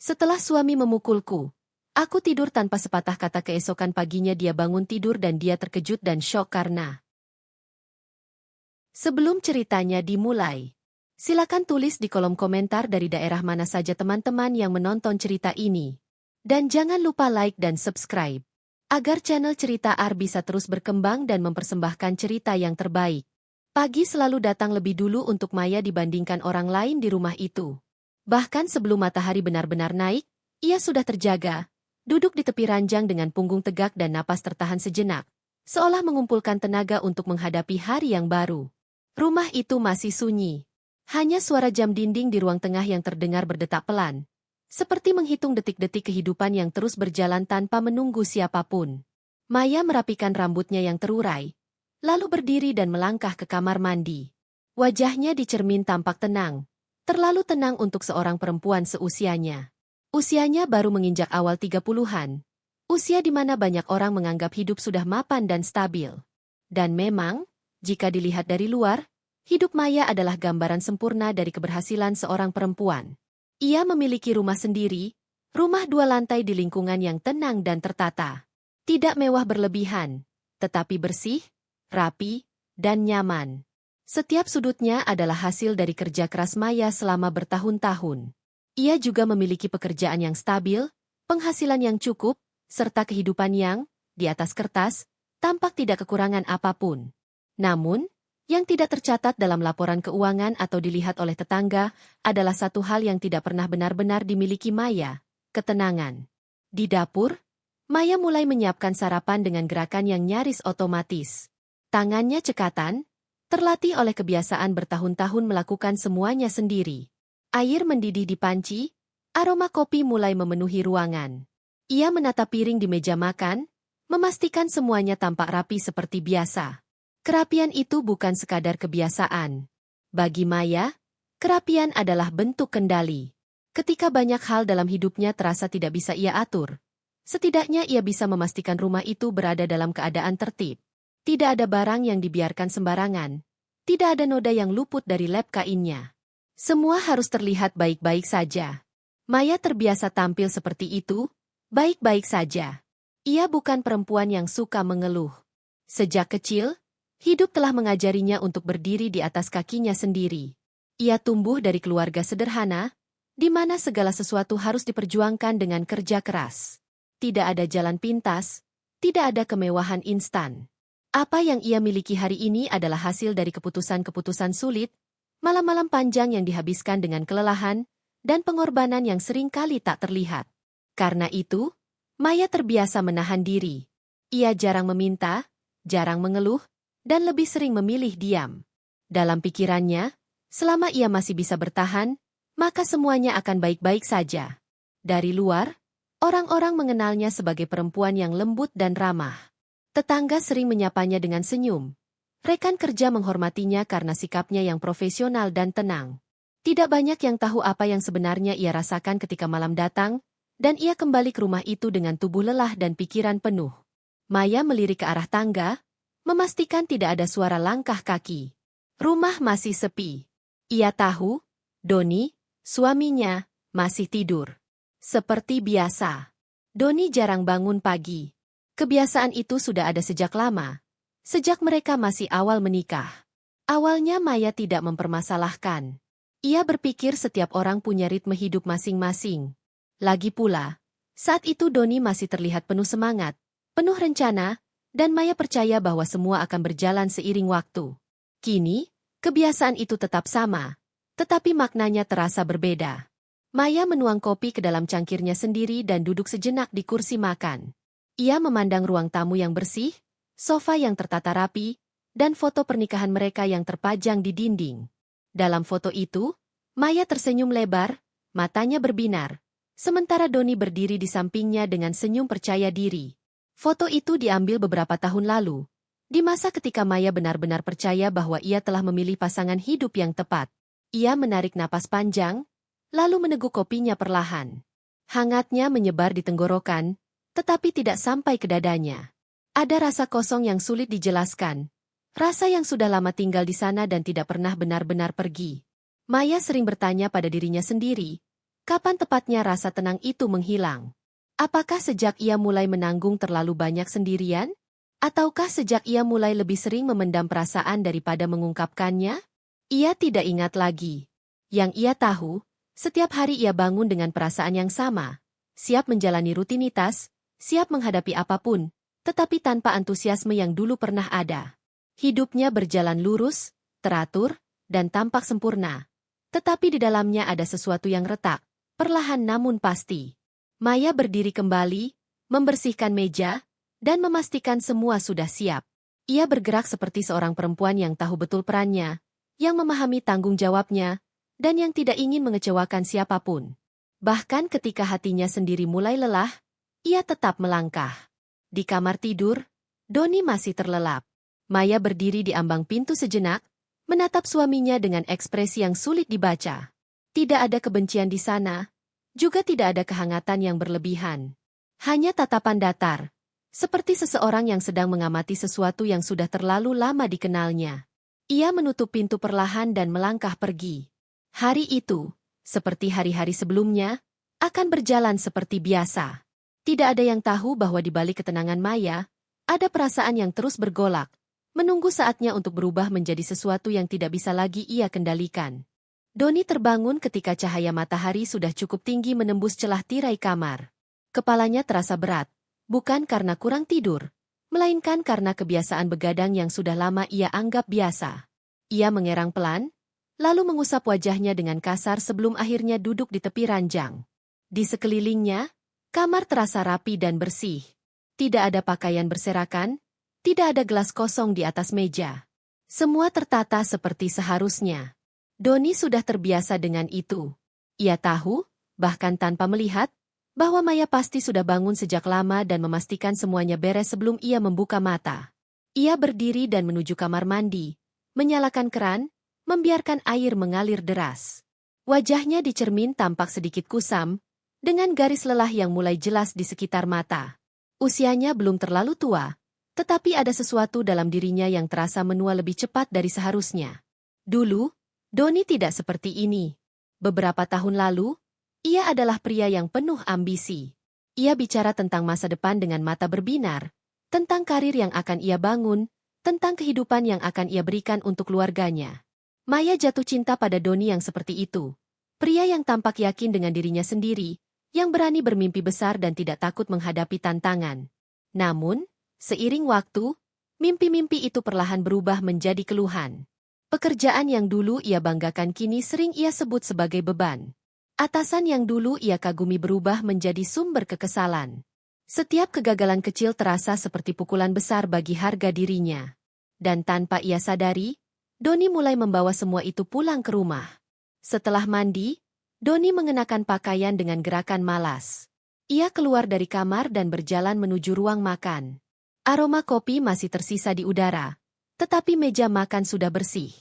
Setelah suami memukulku, aku tidur tanpa sepatah kata. Keesokan paginya dia bangun tidur dan dia terkejut dan syok karena... Sebelum ceritanya dimulai, silakan tulis di kolom komentar dari daerah mana saja teman-teman yang menonton cerita ini. Dan jangan lupa like dan subscribe, agar channel Cerita Ar bisa terus berkembang dan mempersembahkan cerita yang terbaik. Pagi selalu datang lebih dulu untuk Maya dibandingkan orang lain di rumah itu. Bahkan sebelum matahari benar-benar naik, ia sudah terjaga, duduk di tepi ranjang dengan punggung tegak dan napas tertahan sejenak, seolah mengumpulkan tenaga untuk menghadapi hari yang baru. Rumah itu masih sunyi. Hanya suara jam dinding di ruang tengah yang terdengar berdetak pelan, seperti menghitung detik-detik kehidupan yang terus berjalan tanpa menunggu siapapun. Maya merapikan rambutnya yang terurai, lalu berdiri dan melangkah ke kamar mandi. Wajahnya di cermin tampak tenang, terlalu tenang untuk seorang perempuan seusianya. Usianya baru menginjak awal 30-an, usia di mana banyak orang menganggap hidup sudah mapan dan stabil. Dan memang, jika dilihat dari luar, hidup Maya adalah gambaran sempurna dari keberhasilan seorang perempuan. Ia memiliki rumah sendiri, rumah 2 lantai di lingkungan yang tenang dan tertata. Tidak mewah berlebihan, tetapi bersih, rapi, dan nyaman. Setiap sudutnya adalah hasil dari kerja keras Maya selama bertahun-tahun. Ia juga memiliki pekerjaan yang stabil, penghasilan yang cukup, serta kehidupan yang, di atas kertas, tampak tidak kekurangan apapun. Namun, yang tidak tercatat dalam laporan keuangan atau dilihat oleh tetangga adalah satu hal yang tidak pernah benar-benar dimiliki Maya, ketenangan. Di dapur, Maya mulai menyiapkan sarapan dengan gerakan yang nyaris otomatis. Tangannya cekatan, terlatih oleh kebiasaan bertahun-tahun melakukan semuanya sendiri. Air mendidih di panci, aroma kopi mulai memenuhi ruangan. Ia menata piring di meja makan, memastikan semuanya tampak rapi seperti biasa. Kerapian itu bukan sekadar kebiasaan. Bagi Maya, kerapian adalah bentuk kendali. Ketika banyak hal dalam hidupnya terasa tidak bisa ia atur, setidaknya ia bisa memastikan rumah itu berada dalam keadaan tertib. Tidak ada barang yang dibiarkan sembarangan. Tidak ada noda yang luput dari lap kainnya. Semua harus terlihat baik-baik saja. Maya terbiasa tampil seperti itu, baik-baik saja. Ia bukan perempuan yang suka mengeluh. Sejak kecil, hidup telah mengajarinya untuk berdiri di atas kakinya sendiri. Ia tumbuh dari keluarga sederhana, di mana segala sesuatu harus diperjuangkan dengan kerja keras. Tidak ada jalan pintas, tidak ada kemewahan instan. Apa yang ia miliki hari ini adalah hasil dari keputusan-keputusan sulit, malam-malam panjang yang dihabiskan dengan kelelahan, dan pengorbanan yang seringkali tak terlihat. Karena itu, Maya terbiasa menahan diri. Ia jarang meminta, jarang mengeluh, dan lebih sering memilih diam. Dalam pikirannya, selama ia masih bisa bertahan, maka semuanya akan baik-baik saja. Dari luar, orang-orang mengenalnya sebagai perempuan yang lembut dan ramah. Tetangga sering menyapanya dengan senyum. Rekan kerja menghormatinya karena sikapnya yang profesional dan tenang. Tidak banyak yang tahu apa yang sebenarnya ia rasakan ketika malam datang, dan ia kembali ke rumah itu dengan tubuh lelah dan pikiran penuh. Maya melirik ke arah tangga, memastikan tidak ada suara langkah kaki. Rumah masih sepi. Ia tahu, Doni, suaminya, masih tidur. Seperti biasa. Doni jarang bangun pagi. Kebiasaan itu sudah ada sejak lama. Sejak mereka masih awal menikah. Awalnya Maya tidak mempermasalahkan. Ia berpikir setiap orang punya ritme hidup masing-masing. Lagi pula, saat itu Doni masih terlihat penuh semangat, penuh rencana, dan Maya percaya bahwa semua akan berjalan seiring waktu. Kini, kebiasaan itu tetap sama, tetapi maknanya terasa berbeda. Maya menuang kopi ke dalam cangkirnya sendiri dan duduk sejenak di kursi makan. Ia memandang ruang tamu yang bersih, sofa yang tertata rapi, dan foto pernikahan mereka yang terpajang di dinding. Dalam foto itu, Maya tersenyum lebar, matanya berbinar, sementara Doni berdiri di sampingnya dengan senyum percaya diri. Foto itu diambil beberapa tahun lalu, di masa ketika Maya benar-benar percaya bahwa ia telah memilih pasangan hidup yang tepat. Ia menarik napas panjang, lalu meneguk kopinya perlahan. Hangatnya menyebar di tenggorokan, tetapi tidak sampai ke dadanya. Ada rasa kosong yang sulit dijelaskan, rasa yang sudah lama tinggal di sana dan tidak pernah benar-benar pergi. Maya sering bertanya pada dirinya sendiri, Kapan tepatnya rasa tenang itu menghilang? Apakah sejak ia mulai menanggung terlalu banyak sendirian? Ataukah sejak ia mulai lebih sering memendam perasaan daripada mengungkapkannya? Ia tidak ingat lagi. Yang ia tahu, setiap hari ia bangun dengan perasaan yang sama, siap menjalani rutinitas, siap menghadapi apapun, tetapi tanpa antusiasme yang dulu pernah ada. Hidupnya berjalan lurus, teratur, dan tampak sempurna. Tetapi di dalamnya ada sesuatu yang retak, perlahan namun pasti. Maya berdiri kembali, membersihkan meja, dan memastikan semua sudah siap. Ia bergerak seperti seorang perempuan yang tahu betul perannya, yang memahami tanggung jawabnya, dan yang tidak ingin mengecewakan siapapun. Bahkan ketika hatinya sendiri mulai lelah, ia tetap melangkah. Di kamar tidur, Doni masih terlelap. Maya berdiri di ambang pintu sejenak, menatap suaminya dengan ekspresi yang sulit dibaca. Tidak ada kebencian di sana, juga tidak ada kehangatan yang berlebihan. Hanya tatapan datar, seperti seseorang yang sedang mengamati sesuatu yang sudah terlalu lama dikenalnya. Ia menutup pintu perlahan dan melangkah pergi. Hari itu, seperti hari-hari sebelumnya, akan berjalan seperti biasa. Tidak ada yang tahu bahwa di balik ketenangan Maya, ada perasaan yang terus bergolak, menunggu saatnya untuk berubah menjadi sesuatu yang tidak bisa lagi ia kendalikan. Doni terbangun ketika cahaya matahari sudah cukup tinggi menembus celah tirai kamar. Kepalanya terasa berat, bukan karena kurang tidur, melainkan karena kebiasaan begadang yang sudah lama ia anggap biasa. Ia mengerang pelan, lalu mengusap wajahnya dengan kasar sebelum akhirnya duduk di tepi ranjang. Di sekelilingnya, kamar terasa rapi dan bersih. Tidak ada pakaian berserakan, tidak ada gelas kosong di atas meja. Semua tertata seperti seharusnya. Doni sudah terbiasa dengan itu. Ia tahu, bahkan tanpa melihat, bahwa Maya pasti sudah bangun sejak lama dan memastikan semuanya beres sebelum ia membuka mata. Ia berdiri dan menuju kamar mandi, menyalakan keran, membiarkan air mengalir deras. Wajahnya di cermin tampak sedikit kusam, dengan garis lelah yang mulai jelas di sekitar mata. Usianya belum terlalu tua, tetapi ada sesuatu dalam dirinya yang terasa menua lebih cepat dari seharusnya. Dulu, Doni tidak seperti ini. Beberapa tahun lalu, ia adalah pria yang penuh ambisi. Ia bicara tentang masa depan dengan mata berbinar, tentang karir yang akan ia bangun, tentang kehidupan yang akan ia berikan untuk keluarganya. Maya jatuh cinta pada Doni yang seperti itu. Pria yang tampak yakin dengan dirinya sendiri, yang berani bermimpi besar dan tidak takut menghadapi tantangan. Namun, seiring waktu, mimpi-mimpi itu perlahan berubah menjadi keluhan. Pekerjaan yang dulu ia banggakan kini sering ia sebut sebagai beban. Atasan yang dulu ia kagumi berubah menjadi sumber kekesalan. Setiap kegagalan kecil terasa seperti pukulan besar bagi harga dirinya. Dan tanpa ia sadari, Doni mulai membawa semua itu pulang ke rumah. Setelah mandi, Doni mengenakan pakaian dengan gerakan malas. Ia keluar dari kamar dan berjalan menuju ruang makan. Aroma kopi masih tersisa di udara, tetapi meja makan sudah bersih.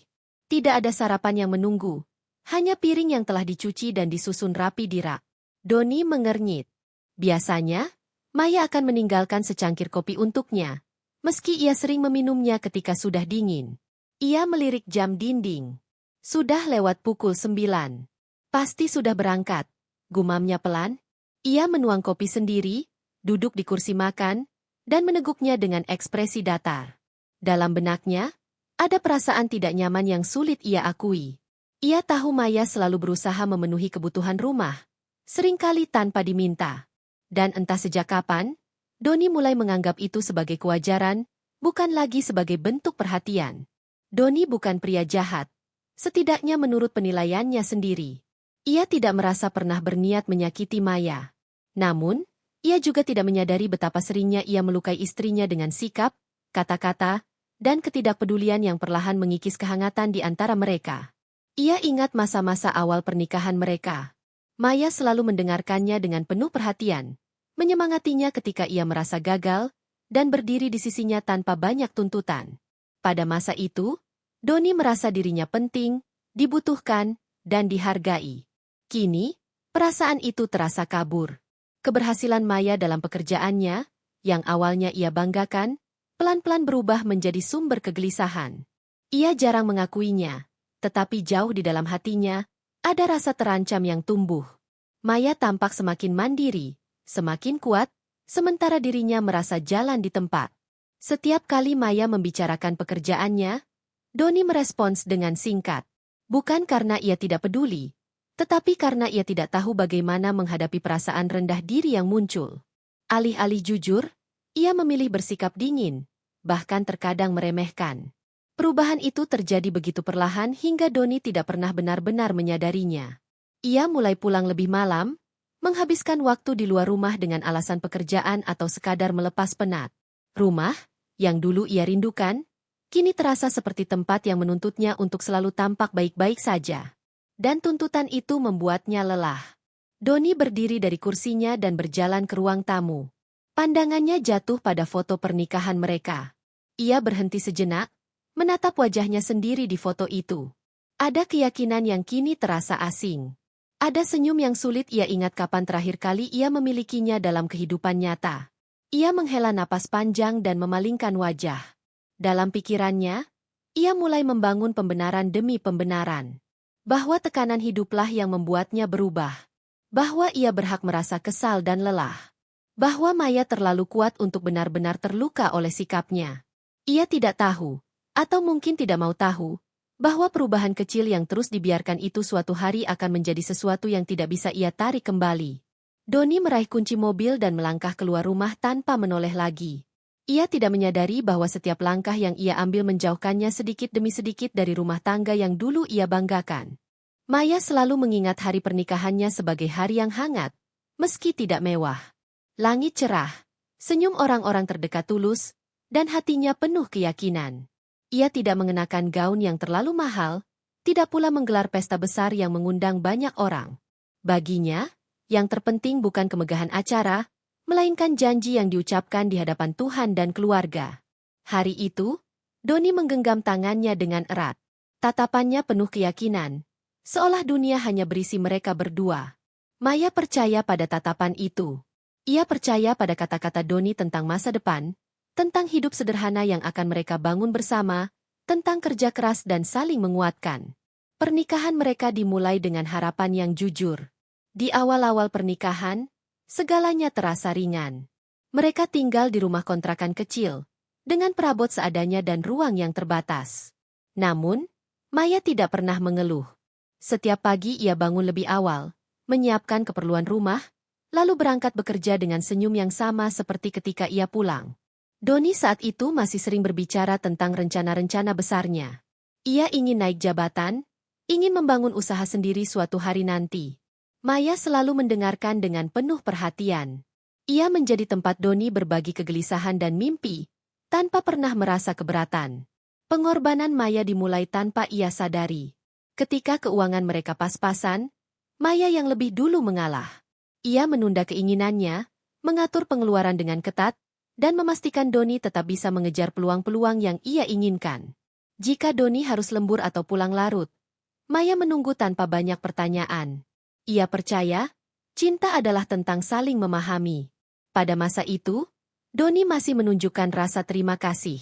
Tidak ada sarapan yang menunggu, hanya piring yang telah dicuci dan disusun rapi di rak. Doni mengernyit. Biasanya, Maya akan meninggalkan secangkir kopi untuknya, meski ia sering meminumnya ketika sudah dingin. Ia melirik jam dinding. Sudah lewat pukul 9. Pasti sudah berangkat, gumamnya pelan. Ia menuang kopi sendiri, duduk di kursi makan, dan meneguknya dengan ekspresi datar. Dalam benaknya, ada perasaan tidak nyaman yang sulit ia akui. Ia tahu Maya selalu berusaha memenuhi kebutuhan rumah, seringkali tanpa diminta. Dan entah sejak kapan, Doni mulai menganggap itu sebagai kewajaran, bukan lagi sebagai bentuk perhatian. Doni bukan pria jahat, setidaknya menurut penilaiannya sendiri. Ia tidak merasa pernah berniat menyakiti Maya. Namun, ia juga tidak menyadari betapa seringnya ia melukai istrinya dengan sikap, kata-kata, dan ketidakpedulian yang perlahan mengikis kehangatan di antara mereka. Ia ingat masa-masa awal pernikahan mereka. Maya selalu mendengarkannya dengan penuh perhatian, menyemangatinya ketika ia merasa gagal, dan berdiri di sisinya tanpa banyak tuntutan. Pada masa itu, Doni merasa dirinya penting, dibutuhkan, dan dihargai. Kini, perasaan itu terasa kabur. Keberhasilan Maya dalam pekerjaannya, yang awalnya ia banggakan, pelan-pelan berubah menjadi sumber kegelisahan. Ia jarang mengakuinya, tetapi jauh di dalam hatinya, ada rasa terancam yang tumbuh. Maya tampak semakin mandiri, semakin kuat, sementara dirinya merasa jalan di tempat. Setiap kali Maya membicarakan pekerjaannya, Doni merespons dengan singkat. Bukan karena ia tidak peduli, tetapi karena ia tidak tahu bagaimana menghadapi perasaan rendah diri yang muncul. Alih-alih jujur, ia memilih bersikap dingin, bahkan terkadang meremehkan. Perubahan itu terjadi begitu perlahan hingga Doni tidak pernah benar-benar menyadarinya. Ia mulai pulang lebih malam, menghabiskan waktu di luar rumah dengan alasan pekerjaan atau sekadar melepas penat. Rumah, yang dulu ia rindukan, kini terasa seperti tempat yang menuntutnya untuk selalu tampak baik-baik saja. Dan tuntutan itu membuatnya lelah. Doni berdiri dari kursinya dan berjalan ke ruang tamu. Pandangannya jatuh pada foto pernikahan mereka. Ia berhenti sejenak, menatap wajahnya sendiri di foto itu. Ada keyakinan yang kini terasa asing. Ada senyum yang sulit ia ingat kapan terakhir kali ia memilikinya dalam kehidupan nyata. Ia menghela napas panjang dan memalingkan wajah. Dalam pikirannya, ia mulai membangun pembenaran demi pembenaran. Bahwa tekanan hiduplah yang membuatnya berubah. Bahwa ia berhak merasa kesal dan lelah. Bahwa Maya terlalu kuat untuk benar-benar terluka oleh sikapnya. Ia tidak tahu, atau mungkin tidak mau tahu, bahwa perubahan kecil yang terus dibiarkan itu suatu hari akan menjadi sesuatu yang tidak bisa ia tarik kembali. Doni meraih kunci mobil dan melangkah keluar rumah tanpa menoleh lagi. Ia tidak menyadari bahwa setiap langkah yang ia ambil menjauhkannya sedikit demi sedikit dari rumah tangga yang dulu ia banggakan. Maya selalu mengingat hari pernikahannya sebagai hari yang hangat, meski tidak mewah. Langit cerah, senyum orang-orang terdekat tulus, dan hatinya penuh keyakinan. Ia tidak mengenakan gaun yang terlalu mahal, tidak pula menggelar pesta besar yang mengundang banyak orang. Baginya, yang terpenting bukan kemegahan acara, melainkan janji yang diucapkan di hadapan Tuhan dan keluarga. Hari itu, Doni menggenggam tangannya dengan erat. Tatapannya penuh keyakinan, seolah dunia hanya berisi mereka berdua. Maya percaya pada tatapan itu. Ia percaya pada kata-kata Doni tentang masa depan, tentang hidup sederhana yang akan mereka bangun bersama, tentang kerja keras dan saling menguatkan. Pernikahan mereka dimulai dengan harapan yang jujur. Di awal-awal pernikahan, segalanya terasa ringan. Mereka tinggal di rumah kontrakan kecil, dengan perabot seadanya dan ruang yang terbatas. Namun, Maya tidak pernah mengeluh. Setiap pagi ia bangun lebih awal, menyiapkan keperluan rumah, lalu berangkat bekerja dengan senyum yang sama seperti ketika ia pulang. Doni saat itu masih sering berbicara tentang rencana-rencana besarnya. Ia ingin naik jabatan, ingin membangun usaha sendiri suatu hari nanti. Maya selalu mendengarkan dengan penuh perhatian. Ia menjadi tempat Doni berbagi kegelisahan dan mimpi, tanpa pernah merasa keberatan. Pengorbanan Maya dimulai tanpa ia sadari. Ketika keuangan mereka pas-pasan, Maya yang lebih dulu mengalah. Ia menunda keinginannya, mengatur pengeluaran dengan ketat, dan memastikan Doni tetap bisa mengejar peluang-peluang yang ia inginkan. Jika Doni harus lembur atau pulang larut, Maya menunggu tanpa banyak pertanyaan. Ia percaya, cinta adalah tentang saling memahami. Pada masa itu, Doni masih menunjukkan rasa terima kasih.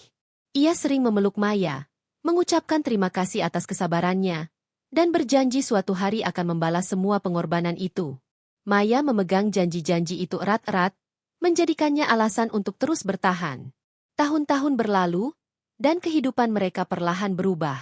Ia sering memeluk Maya, mengucapkan terima kasih atas kesabarannya, dan berjanji suatu hari akan membalas semua pengorbanan itu. Maya memegang janji-janji itu erat-erat, menjadikannya alasan untuk terus bertahan. Tahun-tahun berlalu, dan kehidupan mereka perlahan berubah.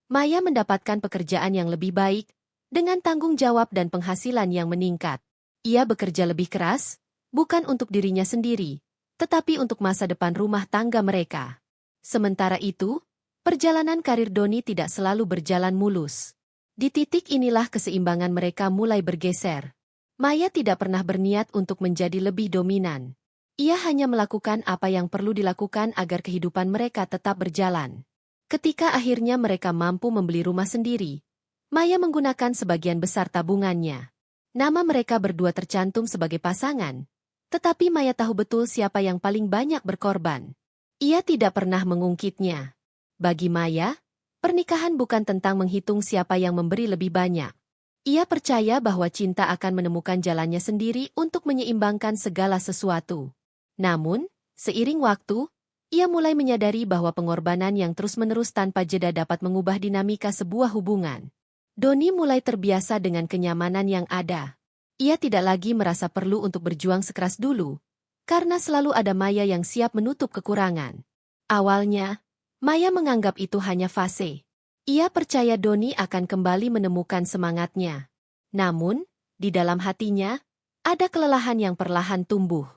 Maya mendapatkan pekerjaan yang lebih baik, dengan tanggung jawab dan penghasilan yang meningkat. Ia bekerja lebih keras, bukan untuk dirinya sendiri, tetapi untuk masa depan rumah tangga mereka. Sementara itu, perjalanan karir Doni tidak selalu berjalan mulus. Di titik inilah keseimbangan mereka mulai bergeser. Maya tidak pernah berniat untuk menjadi lebih dominan. Ia hanya melakukan apa yang perlu dilakukan agar kehidupan mereka tetap berjalan. Ketika akhirnya mereka mampu membeli rumah sendiri, Maya menggunakan sebagian besar tabungannya. Nama mereka berdua tercantum sebagai pasangan, tetapi Maya tahu betul siapa yang paling banyak berkorban. Ia tidak pernah mengungkitnya. Bagi Maya, pernikahan bukan tentang menghitung siapa yang memberi lebih banyak. Ia percaya bahwa cinta akan menemukan jalannya sendiri untuk menyeimbangkan segala sesuatu. Namun, seiring waktu, ia mulai menyadari bahwa pengorbanan yang terus-menerus tanpa jeda dapat mengubah dinamika sebuah hubungan. Doni mulai terbiasa dengan kenyamanan yang ada. Ia tidak lagi merasa perlu untuk berjuang sekeras dulu, karena selalu ada Maya yang siap menutup kekurangan. Awalnya, Maya menganggap itu hanya fase. Ia percaya Doni akan kembali menemukan semangatnya. Namun, di dalam hatinya, ada kelelahan yang perlahan tumbuh.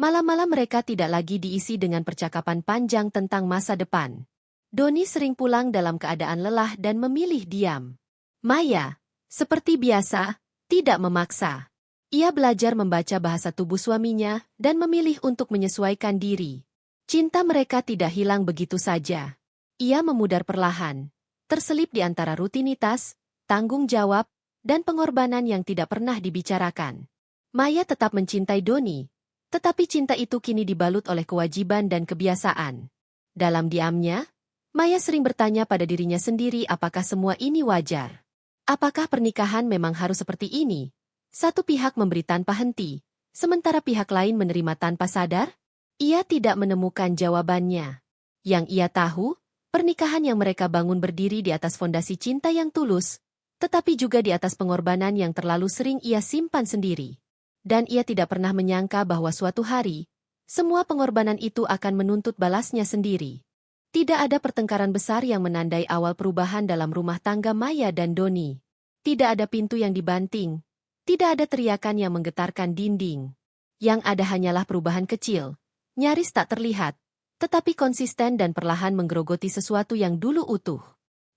Malam-malam mereka tidak lagi diisi dengan percakapan panjang tentang masa depan. Doni sering pulang dalam keadaan lelah dan memilih diam. Maya, seperti biasa, tidak memaksa. Ia belajar membaca bahasa tubuh suaminya dan memilih untuk menyesuaikan diri. Cinta mereka tidak hilang begitu saja. Ia memudar perlahan, terselip di antara rutinitas, tanggung jawab, dan pengorbanan yang tidak pernah dibicarakan. Maya tetap mencintai Doni, tetapi cinta itu kini dibalut oleh kewajiban dan kebiasaan. Dalam diamnya, Maya sering bertanya pada dirinya sendiri apakah semua ini wajar. Apakah pernikahan memang harus seperti ini? Satu pihak memberi tanpa henti, sementara pihak lain menerima tanpa sadar? Ia tidak menemukan jawabannya. Yang ia tahu, pernikahan yang mereka bangun berdiri di atas fondasi cinta yang tulus, tetapi juga di atas pengorbanan yang terlalu sering ia simpan sendiri. Dan ia tidak pernah menyangka bahwa suatu hari, semua pengorbanan itu akan menuntut balasnya sendiri. Tidak ada pertengkaran besar yang menandai awal perubahan dalam rumah tangga Maya dan Doni. Tidak ada pintu yang dibanting. Tidak ada teriakan yang menggetarkan dinding. Yang ada hanyalah perubahan kecil, nyaris tak terlihat, tetapi konsisten dan perlahan menggerogoti sesuatu yang dulu utuh.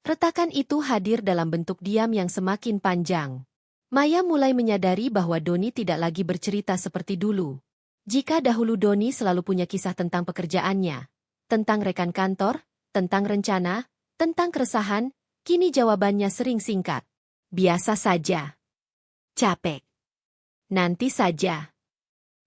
Retakan itu hadir dalam bentuk diam yang semakin panjang. Maya mulai menyadari bahwa Doni tidak lagi bercerita seperti dulu. Jika dahulu Doni selalu punya kisah tentang pekerjaannya, tentang rekan kantor, tentang rencana, tentang keresahan, kini jawabannya sering singkat. Biasa saja. Capek. Nanti saja.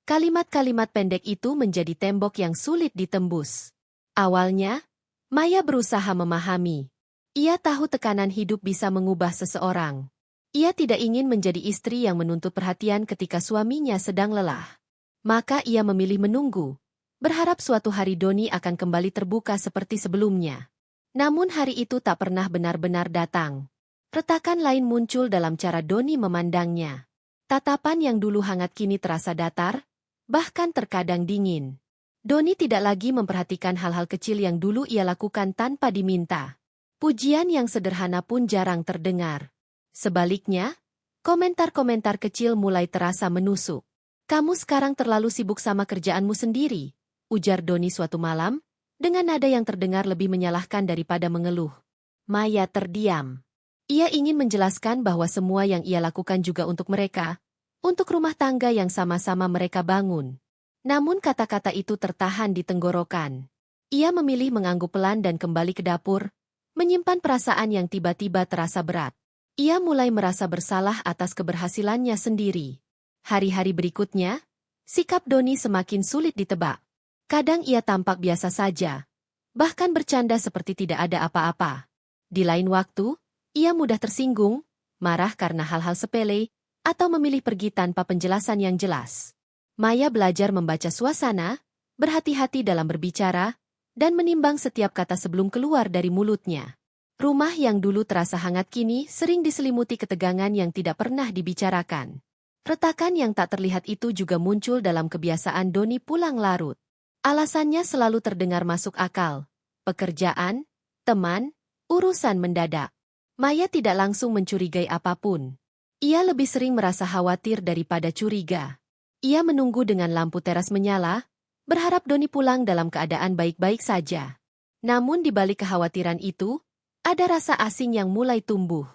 Kalimat-kalimat pendek itu menjadi tembok yang sulit ditembus. Awalnya, Maya berusaha memahami. Ia tahu tekanan hidup bisa mengubah seseorang. Ia tidak ingin menjadi istri yang menuntut perhatian ketika suaminya sedang lelah. Maka ia memilih menunggu. Berharap suatu hari Doni akan kembali terbuka seperti sebelumnya. Namun hari itu tak pernah benar-benar datang. Retakan lain muncul dalam cara Doni memandangnya. Tatapan yang dulu hangat kini terasa datar, bahkan terkadang dingin. Doni tidak lagi memperhatikan hal-hal kecil yang dulu ia lakukan tanpa diminta. Pujian yang sederhana pun jarang terdengar. Sebaliknya, komentar-komentar kecil mulai terasa menusuk. Kamu sekarang terlalu sibuk sama kerjaanmu sendiri, ujar Doni suatu malam, dengan nada yang terdengar lebih menyalahkan daripada mengeluh. Maya terdiam. Ia ingin menjelaskan bahwa semua yang ia lakukan juga untuk mereka, untuk rumah tangga yang sama-sama mereka bangun. Namun kata-kata itu tertahan di tenggorokan. Ia memilih mengangguk pelan dan kembali ke dapur, menyimpan perasaan yang tiba-tiba terasa berat. Ia mulai merasa bersalah atas keberhasilannya sendiri. Hari-hari berikutnya, sikap Doni semakin sulit ditebak. Kadang ia tampak biasa saja, bahkan bercanda seperti tidak ada apa-apa. Di lain waktu, ia mudah tersinggung, marah karena hal-hal sepele, atau memilih pergi tanpa penjelasan yang jelas. Maya belajar membaca suasana, berhati-hati dalam berbicara, dan menimbang setiap kata sebelum keluar dari mulutnya. Rumah yang dulu terasa hangat kini sering diselimuti ketegangan yang tidak pernah dibicarakan. Retakan yang tak terlihat itu juga muncul dalam kebiasaan Doni pulang larut. Alasannya selalu terdengar masuk akal. Pekerjaan, teman, urusan mendadak. Maya tidak langsung mencurigai apapun. Ia lebih sering merasa khawatir daripada curiga. Ia menunggu dengan lampu teras menyala, berharap Doni pulang dalam keadaan baik-baik saja. Namun di balik kekhawatiran itu, ada rasa asing yang mulai tumbuh.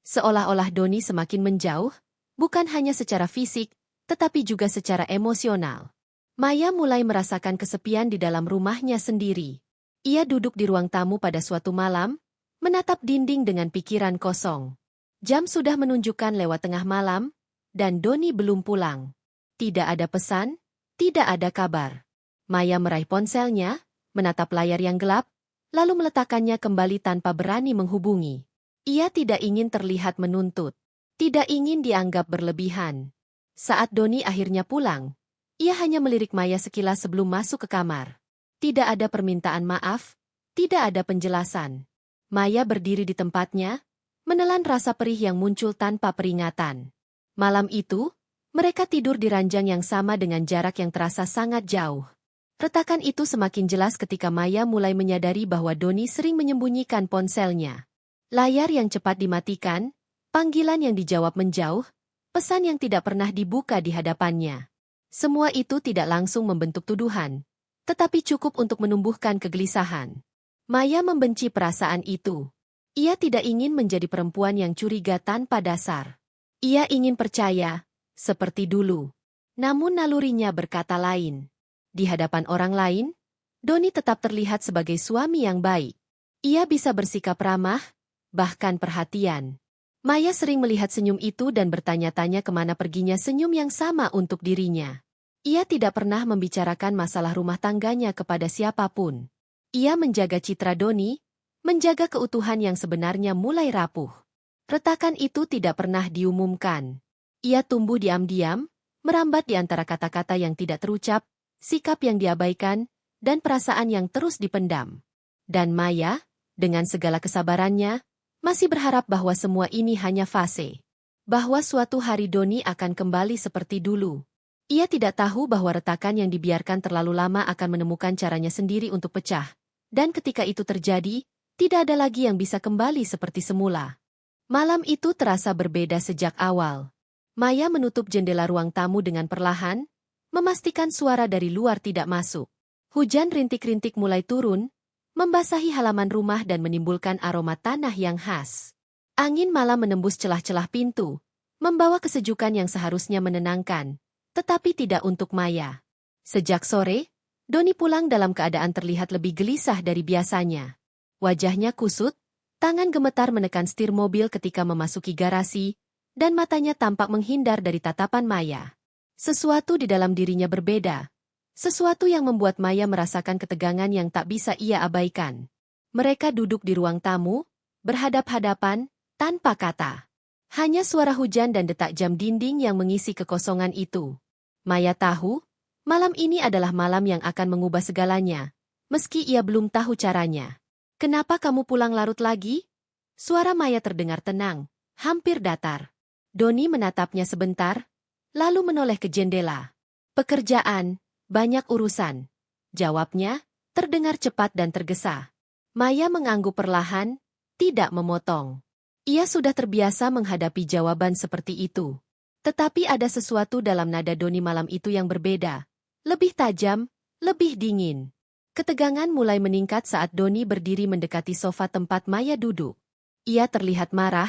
Seolah-olah Doni semakin menjauh, bukan hanya secara fisik, tetapi juga secara emosional. Maya mulai merasakan kesepian di dalam rumahnya sendiri. Ia duduk di ruang tamu pada suatu malam, menatap dinding dengan pikiran kosong. Jam sudah menunjukkan lewat tengah malam, dan Doni belum pulang. Tidak ada pesan, tidak ada kabar. Maya meraih ponselnya, menatap layar yang gelap, lalu meletakkannya kembali tanpa berani menghubungi. Ia tidak ingin terlihat menuntut, tidak ingin dianggap berlebihan. Saat Doni akhirnya pulang, ia hanya melirik Maya sekilas sebelum masuk ke kamar. Tidak ada permintaan maaf, tidak ada penjelasan. Maya berdiri di tempatnya, menelan rasa perih yang muncul tanpa peringatan. Malam itu, Mereka tidur di ranjang yang sama dengan jarak yang terasa sangat jauh. Retakan itu semakin jelas ketika Maya mulai menyadari bahwa Doni sering menyembunyikan ponselnya. Layar yang cepat dimatikan, panggilan yang dijawab menjauh, pesan yang tidak pernah dibuka di hadapannya. Semua itu tidak langsung membentuk tuduhan, tetapi cukup untuk menumbuhkan kegelisahan. Maya membenci perasaan itu. Ia tidak ingin menjadi perempuan yang curiga tanpa dasar. Ia ingin percaya, seperti dulu. Namun nalurinya berkata lain. Di hadapan orang lain, Doni tetap terlihat sebagai suami yang baik. Ia bisa bersikap ramah, bahkan perhatian. Maya sering melihat senyum itu dan bertanya-tanya kemana perginya senyum yang sama untuk dirinya. Ia tidak pernah membicarakan masalah rumah tangganya kepada siapapun. Ia menjaga citra Doni, menjaga keutuhan yang sebenarnya mulai rapuh. Retakan itu tidak pernah diumumkan. Ia tumbuh diam-diam, merambat di antara kata-kata yang tidak terucap, sikap yang diabaikan, dan perasaan yang terus dipendam. Dan Maya, dengan segala kesabarannya, masih berharap bahwa semua ini hanya fase. Bahwa suatu hari Doni akan kembali seperti dulu. Ia tidak tahu bahwa retakan yang dibiarkan terlalu lama akan menemukan caranya sendiri untuk pecah. Dan ketika itu terjadi, tidak ada lagi yang bisa kembali seperti semula. Malam itu terasa berbeda sejak awal. Maya menutup jendela ruang tamu dengan perlahan, memastikan suara dari luar tidak masuk. Hujan rintik-rintik mulai turun, membasahi halaman rumah dan menimbulkan aroma tanah yang khas. Angin malam menembus celah-celah pintu, membawa kesejukan yang seharusnya menenangkan, tetapi tidak untuk Maya. Sejak sore, Doni pulang dalam keadaan terlihat lebih gelisah dari biasanya. Wajahnya kusut, tangan gemetar menekan setir mobil ketika memasuki garasi, dan matanya tampak menghindar dari tatapan Maya. Sesuatu di dalam dirinya berbeda. Sesuatu yang membuat Maya merasakan ketegangan yang tak bisa ia abaikan. Mereka duduk di ruang tamu, berhadap-hadapan, tanpa kata. Hanya suara hujan dan detak jam dinding yang mengisi kekosongan itu. Maya tahu, malam ini adalah malam yang akan mengubah segalanya, meski ia belum tahu caranya. "Kenapa kamu pulang larut lagi?" Suara Maya terdengar tenang, hampir datar. Doni menatapnya sebentar, lalu menoleh ke jendela. "Pekerjaan, banyak urusan," jawabnya, terdengar cepat dan tergesa. Maya mengangguk perlahan, tidak memotong. Ia sudah terbiasa menghadapi jawaban seperti itu. Tetapi ada sesuatu dalam nada Doni malam itu yang berbeda. Lebih tajam, lebih dingin. Ketegangan mulai meningkat saat Doni berdiri mendekati sofa tempat Maya duduk. Ia terlihat marah,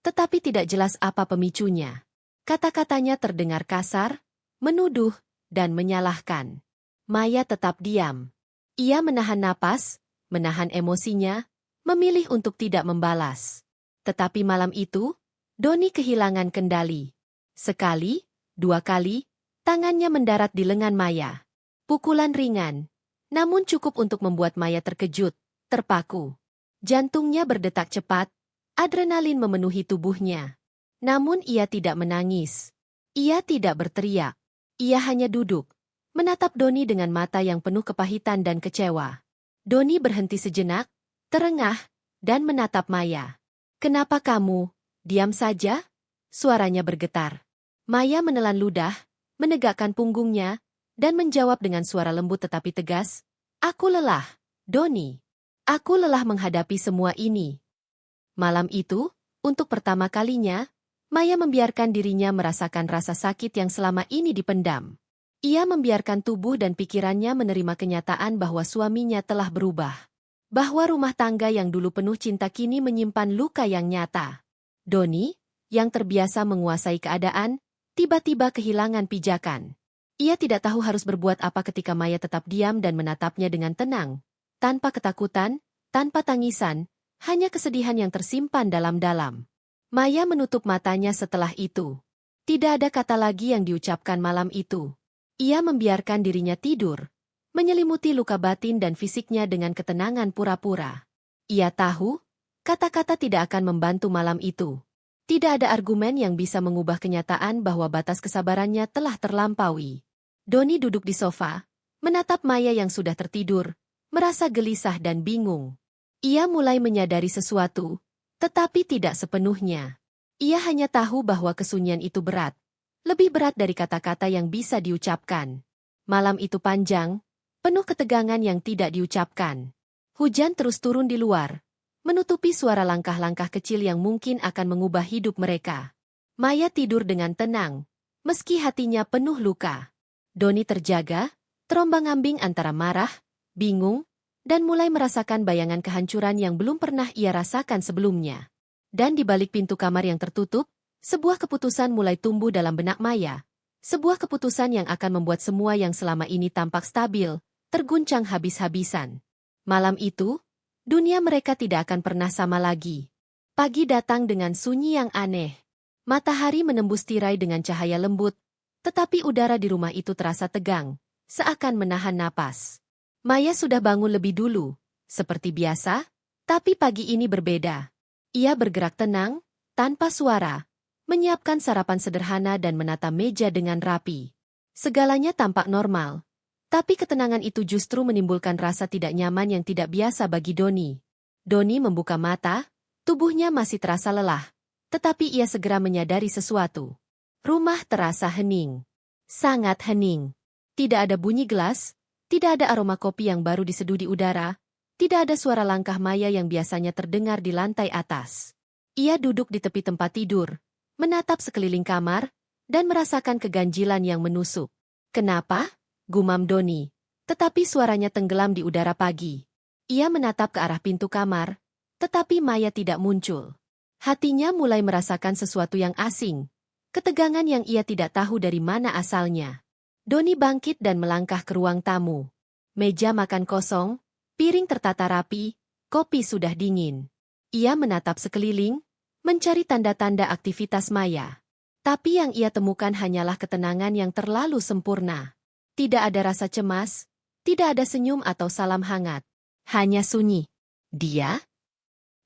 tetapi tidak jelas apa pemicunya. Kata-katanya terdengar kasar, menuduh, dan menyalahkan. Maya tetap diam. Ia menahan napas, menahan emosinya, memilih untuk tidak membalas. Tetapi malam itu, Doni kehilangan kendali. Sekali, dua kali, tangannya mendarat di lengan Maya. Pukulan ringan, namun cukup untuk membuat Maya terkejut, terpaku. Jantungnya berdetak cepat, adrenalin memenuhi tubuhnya. Namun ia tidak menangis. Ia tidak berteriak. Ia hanya duduk, menatap Doni dengan mata yang penuh kepahitan dan kecewa. Doni berhenti sejenak, terengah, dan menatap Maya. "Kenapa kamu diam saja?" Suaranya bergetar. Maya menelan ludah, menegakkan punggungnya, dan menjawab dengan suara lembut tetapi tegas, "Aku lelah, Doni. Aku lelah menghadapi semua ini." Malam itu, untuk pertama kalinya, Maya membiarkan dirinya merasakan rasa sakit yang selama ini dipendam. Ia membiarkan tubuh dan pikirannya menerima kenyataan bahwa suaminya telah berubah. Bahwa rumah tangga yang dulu penuh cinta kini menyimpan luka yang nyata. Doni, yang terbiasa menguasai keadaan, tiba-tiba kehilangan pijakan. Ia tidak tahu harus berbuat apa ketika Maya tetap diam dan menatapnya dengan tenang. Tanpa ketakutan, tanpa tangisan, hanya kesedihan yang tersimpan dalam-dalam. Maya menutup matanya setelah itu. Tidak ada kata lagi yang diucapkan malam itu. Ia membiarkan dirinya tidur, menyelimuti luka batin dan fisiknya dengan ketenangan pura-pura. Ia tahu, kata-kata tidak akan membantu malam itu. Tidak ada argumen yang bisa mengubah kenyataan bahwa batas kesabarannya telah terlampaui. Doni duduk di sofa, menatap Maya yang sudah tertidur, merasa gelisah dan bingung. Ia mulai menyadari sesuatu, tetapi tidak sepenuhnya. Ia hanya tahu bahwa kesunyian itu berat, lebih berat dari kata-kata yang bisa diucapkan. Malam itu panjang, penuh ketegangan yang tidak diucapkan. Hujan terus turun di luar, menutupi suara langkah-langkah kecil yang mungkin akan mengubah hidup mereka. Maya tidur dengan tenang, meski hatinya penuh luka. Doni terjaga, terombang-ambing antara marah, bingung, dan mulai merasakan bayangan kehancuran yang belum pernah ia rasakan sebelumnya. Dan di balik pintu kamar yang tertutup, sebuah keputusan mulai tumbuh dalam benak Maya. Sebuah keputusan yang akan membuat semua yang selama ini tampak stabil, terguncang habis-habisan. Malam itu, dunia mereka tidak akan pernah sama lagi. Pagi datang dengan sunyi yang aneh. Matahari menembus tirai dengan cahaya lembut, tetapi udara di rumah itu terasa tegang, seakan menahan napas. Maya sudah bangun lebih dulu, seperti biasa, tapi pagi ini berbeda. Ia bergerak tenang, tanpa suara, menyiapkan sarapan sederhana dan menata meja dengan rapi. Segalanya tampak normal, tapi ketenangan itu justru menimbulkan rasa tidak nyaman yang tidak biasa bagi Doni. Doni membuka mata, tubuhnya masih terasa lelah, tetapi ia segera menyadari sesuatu. Rumah terasa hening. Sangat hening. Tidak ada bunyi gelas, tidak ada aroma kopi yang baru diseduh di udara, tidak ada suara langkah Maya yang biasanya terdengar di lantai atas. Ia duduk di tepi tempat tidur, menatap sekeliling kamar, dan merasakan keganjilan yang menusuk. Kenapa? Gumam Doni. Tetapi suaranya tenggelam di udara pagi. Ia menatap ke arah pintu kamar, tetapi Maya tidak muncul. Hatinya mulai merasakan sesuatu yang asing, ketegangan yang ia tidak tahu dari mana asalnya. Doni bangkit dan melangkah ke ruang tamu. Meja makan kosong, piring tertata rapi, kopi sudah dingin. Ia menatap sekeliling, mencari tanda-tanda aktivitas Maya. Tapi yang ia temukan hanyalah ketenangan yang terlalu sempurna. Tidak ada rasa cemas, tidak ada senyum atau salam hangat. Hanya sunyi. Dia?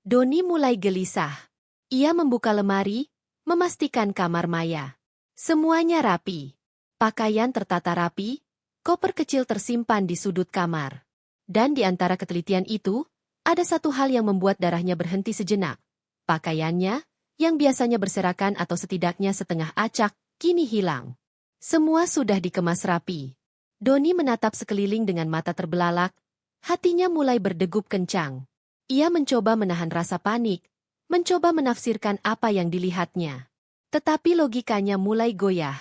Doni mulai gelisah. Ia membuka lemari, memastikan kamar Maya. Semuanya rapi. Pakaian tertata rapi, koper kecil tersimpan di sudut kamar. Dan di antara ketelitian itu, ada satu hal yang membuat darahnya berhenti sejenak. Pakaiannya, yang biasanya berserakan atau setidaknya setengah acak, kini hilang. Semua sudah dikemas rapi. Doni menatap sekeliling dengan mata terbelalak, hatinya mulai berdegup kencang. Ia mencoba menahan rasa panik, mencoba menafsirkan apa yang dilihatnya. Tetapi logikanya mulai goyah.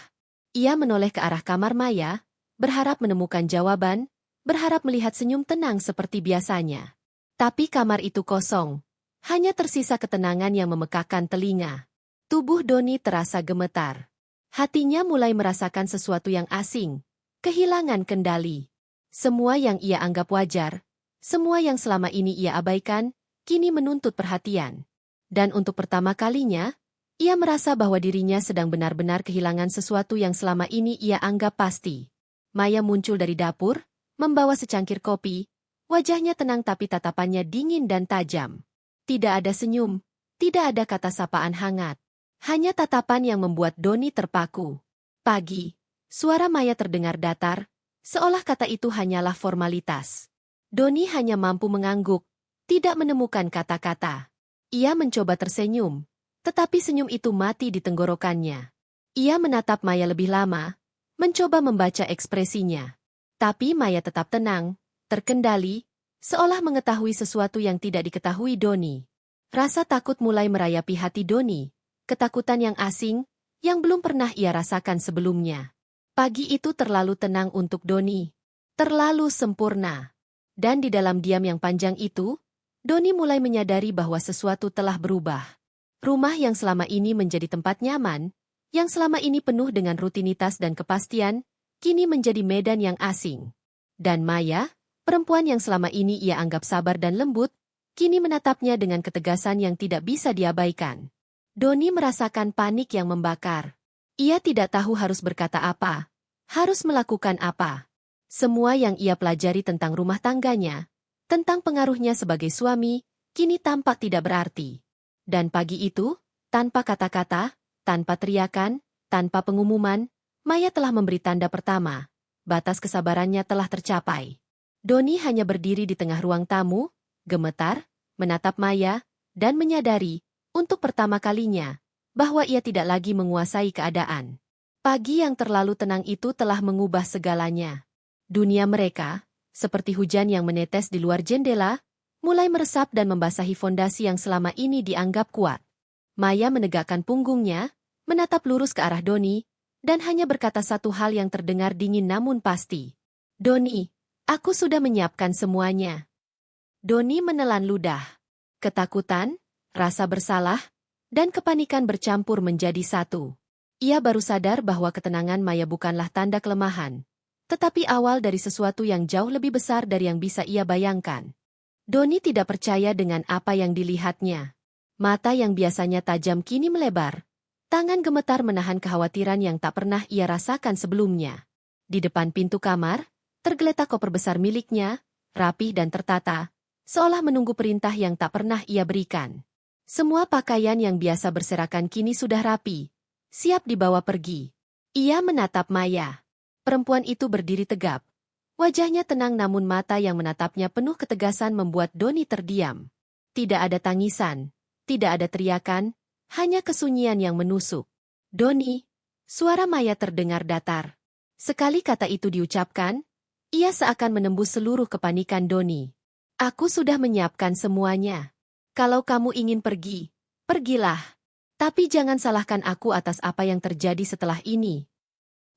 Ia menoleh ke arah kamar Maya, berharap menemukan jawaban, berharap melihat senyum tenang seperti biasanya. Tapi kamar itu kosong. Hanya tersisa ketenangan yang memekakkan telinga. Tubuh Doni terasa gemetar. Hatinya mulai merasakan sesuatu yang asing, kehilangan kendali. Semua yang ia anggap wajar, semua yang selama ini ia abaikan, kini menuntut perhatian. Dan untuk pertama kalinya, ia merasa bahwa dirinya sedang benar-benar kehilangan sesuatu yang selama ini ia anggap pasti. Maya muncul dari dapur, membawa secangkir kopi, wajahnya tenang tapi tatapannya dingin dan tajam. Tidak ada senyum, tidak ada kata sapaan hangat. Hanya tatapan yang membuat Doni terpaku. Pagi, suara Maya terdengar datar, seolah kata itu hanyalah formalitas. Doni hanya mampu mengangguk, tidak menemukan kata-kata. Ia mencoba tersenyum, tetapi senyum itu mati di tenggorokannya. Ia menatap Maya lebih lama, mencoba membaca ekspresinya. Tapi Maya tetap tenang, terkendali, seolah mengetahui sesuatu yang tidak diketahui Doni. Rasa takut mulai merayapi hati Doni, ketakutan yang asing, yang belum pernah ia rasakan sebelumnya. Pagi itu terlalu tenang untuk Doni, terlalu sempurna. Dan di dalam diam yang panjang itu, Doni mulai menyadari bahwa sesuatu telah berubah. Rumah yang selama ini menjadi tempat nyaman, yang selama ini penuh dengan rutinitas dan kepastian, kini menjadi medan yang asing. Dan Maya, perempuan yang selama ini ia anggap sabar dan lembut, kini menatapnya dengan ketegasan yang tidak bisa diabaikan. Doni merasakan panik yang membakar. Ia tidak tahu harus berkata apa, harus melakukan apa. Semua yang ia pelajari tentang rumah tangganya, tentang pengaruhnya sebagai suami, kini tampak tidak berarti. Dan pagi itu, tanpa kata-kata, tanpa teriakan, tanpa pengumuman, Maya telah memberi tanda pertama. Batas kesabarannya telah tercapai. Doni hanya berdiri di tengah ruang tamu, gemetar, menatap Maya, dan menyadari, untuk pertama kalinya, bahwa ia tidak lagi menguasai keadaan. Pagi yang terlalu tenang itu telah mengubah segalanya. Dunia mereka, seperti hujan yang menetes di luar jendela, mulai meresap dan membasahi fondasi yang selama ini dianggap kuat. Maya menegakkan punggungnya, menatap lurus ke arah Doni, dan hanya berkata satu hal yang terdengar dingin namun pasti. Doni, aku sudah menyiapkan semuanya. Doni menelan ludah. Ketakutan, rasa bersalah, dan kepanikan bercampur menjadi satu. Ia baru sadar bahwa ketenangan Maya bukanlah tanda kelemahan, tetapi awal dari sesuatu yang jauh lebih besar dari yang bisa ia bayangkan. Doni tidak percaya dengan apa yang dilihatnya. Mata yang biasanya tajam kini melebar. Tangan gemetar menahan kekhawatiran yang tak pernah ia rasakan sebelumnya. Di depan pintu kamar, tergeletak koper besar miliknya, rapih dan tertata, seolah menunggu perintah yang tak pernah ia berikan. Semua pakaian yang biasa berserakan kini sudah rapi, siap dibawa pergi. Ia menatap Maya. Perempuan itu berdiri tegap. Wajahnya tenang namun mata yang menatapnya penuh ketegasan membuat Doni terdiam. Tidak ada tangisan, tidak ada teriakan, hanya kesunyian yang menusuk. Doni, suara Maya terdengar datar. Sekali kata itu diucapkan, ia seakan menembus seluruh kepanikan Doni. Aku sudah menyiapkan semuanya. Kalau kamu ingin pergi, pergilah. Tapi jangan salahkan aku atas apa yang terjadi setelah ini.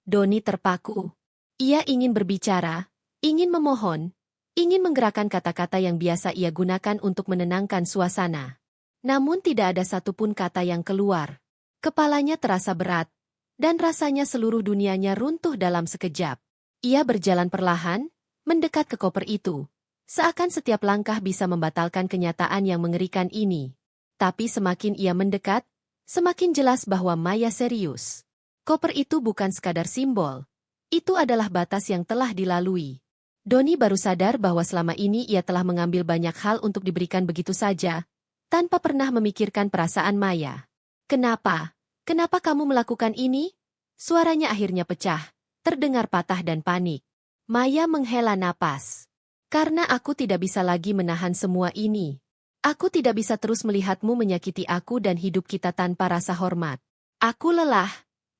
Doni terpaku. Ia ingin berbicara, ingin memohon, ingin menggerakkan kata-kata yang biasa ia gunakan untuk menenangkan suasana. Namun tidak ada satupun kata yang keluar. Kepalanya terasa berat, dan rasanya seluruh dunianya runtuh dalam sekejap. Ia berjalan perlahan, mendekat ke koper itu. Seakan setiap langkah bisa membatalkan kenyataan yang mengerikan ini. Tapi semakin ia mendekat, semakin jelas bahwa Maya serius. Koper itu bukan sekadar simbol. Itu adalah batas yang telah dilalui. Doni baru sadar bahwa selama ini ia telah mengambil banyak hal untuk diberikan begitu saja, tanpa pernah memikirkan perasaan Maya. Kenapa? Kenapa kamu melakukan ini? Suaranya akhirnya pecah, terdengar patah dan panik. Maya menghela napas. Karena aku tidak bisa lagi menahan semua ini. Aku tidak bisa terus melihatmu menyakiti aku dan hidup kita tanpa rasa hormat. Aku lelah,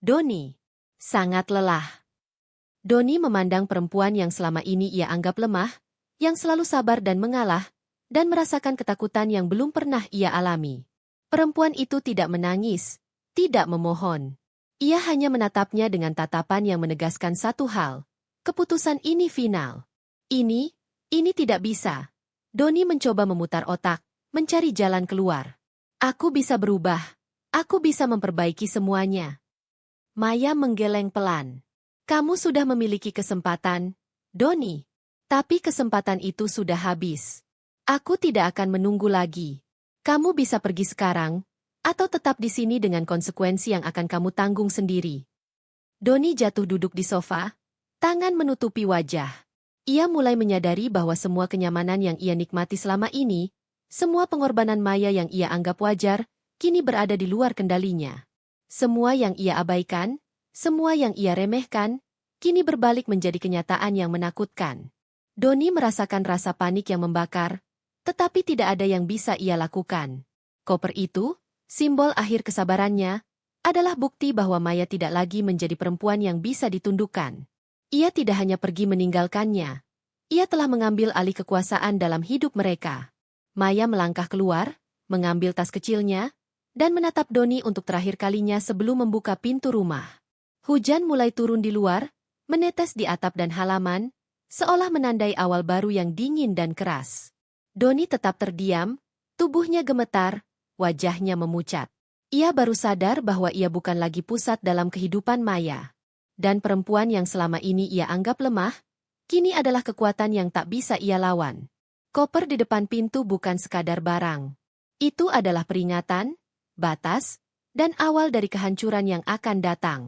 Doni. Sangat lelah. Doni memandang perempuan yang selama ini ia anggap lemah, yang selalu sabar dan mengalah, dan merasakan ketakutan yang belum pernah ia alami. Perempuan itu tidak menangis, tidak memohon. Ia hanya menatapnya dengan tatapan yang menegaskan satu hal. Keputusan ini final. Ini tidak bisa. Doni mencoba memutar otak, mencari jalan keluar. Aku bisa berubah. Aku bisa memperbaiki semuanya. Maya menggeleng pelan. Kamu sudah memiliki kesempatan, Doni. Tapi kesempatan itu sudah habis. Aku tidak akan menunggu lagi. Kamu bisa pergi sekarang, atau tetap di sini dengan konsekuensi yang akan kamu tanggung sendiri. Doni jatuh duduk di sofa, tangan menutupi wajah. Ia mulai menyadari bahwa semua kenyamanan yang ia nikmati selama ini, semua pengorbanan Maya yang ia anggap wajar, kini berada di luar kendalinya. Semua yang ia abaikan, semua yang ia remehkan, kini berbalik menjadi kenyataan yang menakutkan. Doni merasakan rasa panik yang membakar, tetapi tidak ada yang bisa ia lakukan. Koper itu, simbol akhir kesabarannya, adalah bukti bahwa Maya tidak lagi menjadi perempuan yang bisa ditundukkan. Ia tidak hanya pergi meninggalkannya, ia telah mengambil alih kekuasaan dalam hidup mereka. Maya melangkah keluar, mengambil tas kecilnya, dan menatap Doni untuk terakhir kalinya sebelum membuka pintu rumah. Hujan mulai turun di luar, menetes di atap dan halaman, seolah menandai awal baru yang dingin dan keras. Doni tetap terdiam, tubuhnya gemetar, wajahnya memucat. Ia baru sadar bahwa ia bukan lagi pusat dalam kehidupan Maya. Dan perempuan yang selama ini ia anggap lemah, kini adalah kekuatan yang tak bisa ia lawan. Koper di depan pintu bukan sekadar barang. Itu adalah peringatan, batas, dan awal dari kehancuran yang akan datang.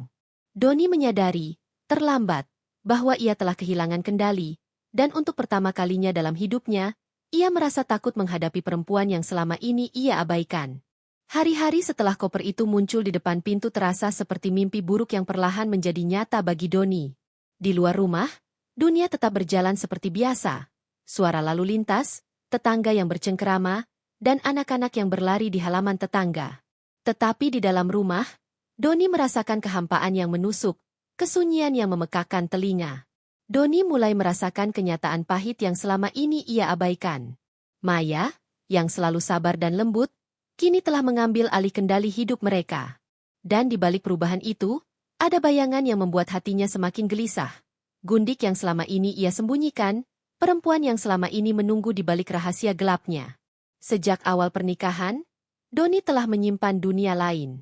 Doni menyadari, terlambat, bahwa ia telah kehilangan kendali, dan untuk pertama kalinya dalam hidupnya, ia merasa takut menghadapi perempuan yang selama ini ia abaikan. Hari-hari setelah koper itu muncul di depan pintu terasa seperti mimpi buruk yang perlahan menjadi nyata bagi Doni. Di luar rumah, dunia tetap berjalan seperti biasa. Suara lalu lintas, tetangga yang bercengkerama, dan anak-anak yang berlari di halaman tetangga. Tetapi di dalam rumah, Doni merasakan kehampaan yang menusuk, kesunyian yang memekakkan telinga. Doni mulai merasakan kenyataan pahit yang selama ini ia abaikan. Maya, yang selalu sabar dan lembut, kini telah mengambil alih kendali hidup mereka. Dan di balik perubahan itu, ada bayangan yang membuat hatinya semakin gelisah. Gundik yang selama ini ia sembunyikan, perempuan yang selama ini menunggu di balik rahasia gelapnya. Sejak awal pernikahan, Doni telah menyimpan dunia lain.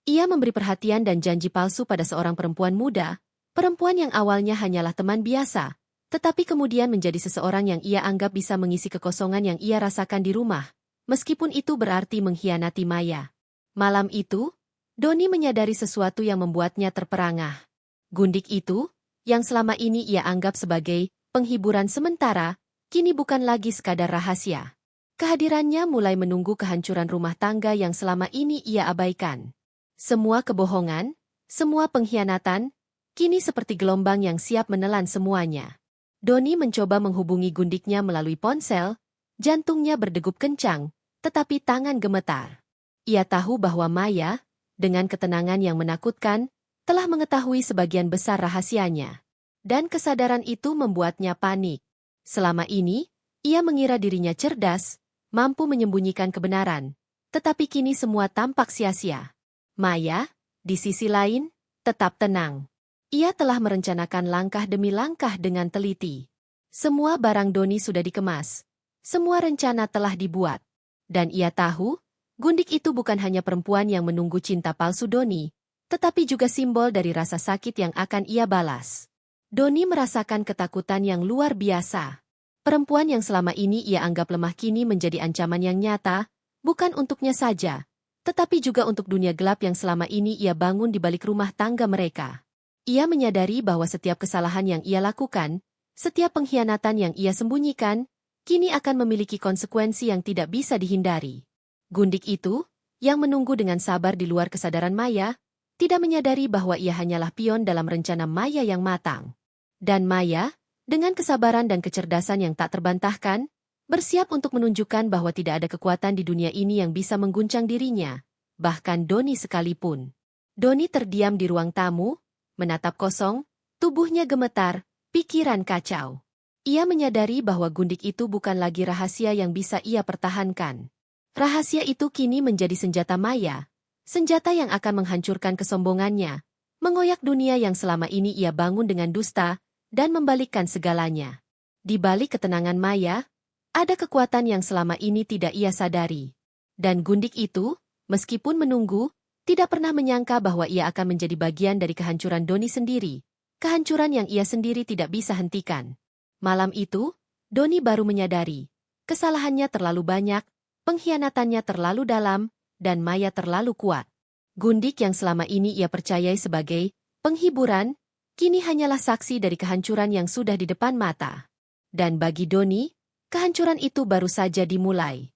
Ia memberi perhatian dan janji palsu pada seorang perempuan muda, perempuan yang awalnya hanyalah teman biasa, tetapi kemudian menjadi seseorang yang ia anggap bisa mengisi kekosongan yang ia rasakan di rumah, meskipun itu berarti mengkhianati Maya. Malam itu, Doni menyadari sesuatu yang membuatnya terperangah. Gundik itu, yang selama ini ia anggap sebagai penghiburan sementara, kini bukan lagi sekadar rahasia. Kehadirannya mulai menunggu kehancuran rumah tangga yang selama ini ia abaikan. Semua kebohongan, semua pengkhianatan, kini seperti gelombang yang siap menelan semuanya. Doni mencoba menghubungi Gundiknya melalui ponsel, jantungnya berdegup kencang, tetapi tangan gemetar. Ia tahu bahwa Maya, dengan ketenangan yang menakutkan, telah mengetahui sebagian besar rahasianya. Dan kesadaran itu membuatnya panik. Selama ini, ia mengira dirinya cerdas, mampu menyembunyikan kebenaran, tetapi kini semua tampak sia-sia. Maya, di sisi lain, tetap tenang. Ia telah merencanakan langkah demi langkah dengan teliti. Semua barang Doni sudah dikemas. Semua rencana telah dibuat. Dan ia tahu, Gundik itu bukan hanya perempuan yang menunggu cinta palsu Doni, tetapi juga simbol dari rasa sakit yang akan ia balas. Doni merasakan ketakutan yang luar biasa. Perempuan yang selama ini ia anggap lemah kini menjadi ancaman yang nyata, bukan untuknya saja, tetapi juga untuk dunia gelap yang selama ini ia bangun di balik rumah tangga mereka. Ia menyadari bahwa setiap kesalahan yang ia lakukan, setiap pengkhianatan yang ia sembunyikan, kini akan memiliki konsekuensi yang tidak bisa dihindari. Gundik itu, yang menunggu dengan sabar di luar kesadaran Maya, tidak menyadari bahwa ia hanyalah pion dalam rencana Maya yang matang. Dan Maya, dengan kesabaran dan kecerdasan yang tak terbantahkan, bersiap untuk menunjukkan bahwa tidak ada kekuatan di dunia ini yang bisa mengguncang dirinya, bahkan Doni sekalipun. Doni terdiam di ruang tamu, menatap kosong, tubuhnya gemetar, pikiran kacau. Ia menyadari bahwa Gundik itu bukan lagi rahasia yang bisa ia pertahankan. Rahasia itu kini menjadi senjata Maya, senjata yang akan menghancurkan kesombongannya, mengoyak dunia yang selama ini ia bangun dengan dusta, dan membalikkan segalanya. Di balik ketenangan Maya, ada kekuatan yang selama ini tidak ia sadari. Dan Gundik itu, meskipun menunggu, tidak pernah menyangka bahwa ia akan menjadi bagian dari kehancuran Doni sendiri, kehancuran yang ia sendiri tidak bisa hentikan. Malam itu, Doni baru menyadari, kesalahannya terlalu banyak, pengkhianatannya terlalu dalam, dan Maya terlalu kuat. Gundik yang selama ini ia percayai sebagai penghiburan, kini hanyalah saksi dari kehancuran yang sudah di depan mata. Dan bagi Doni, kehancuran itu baru saja dimulai.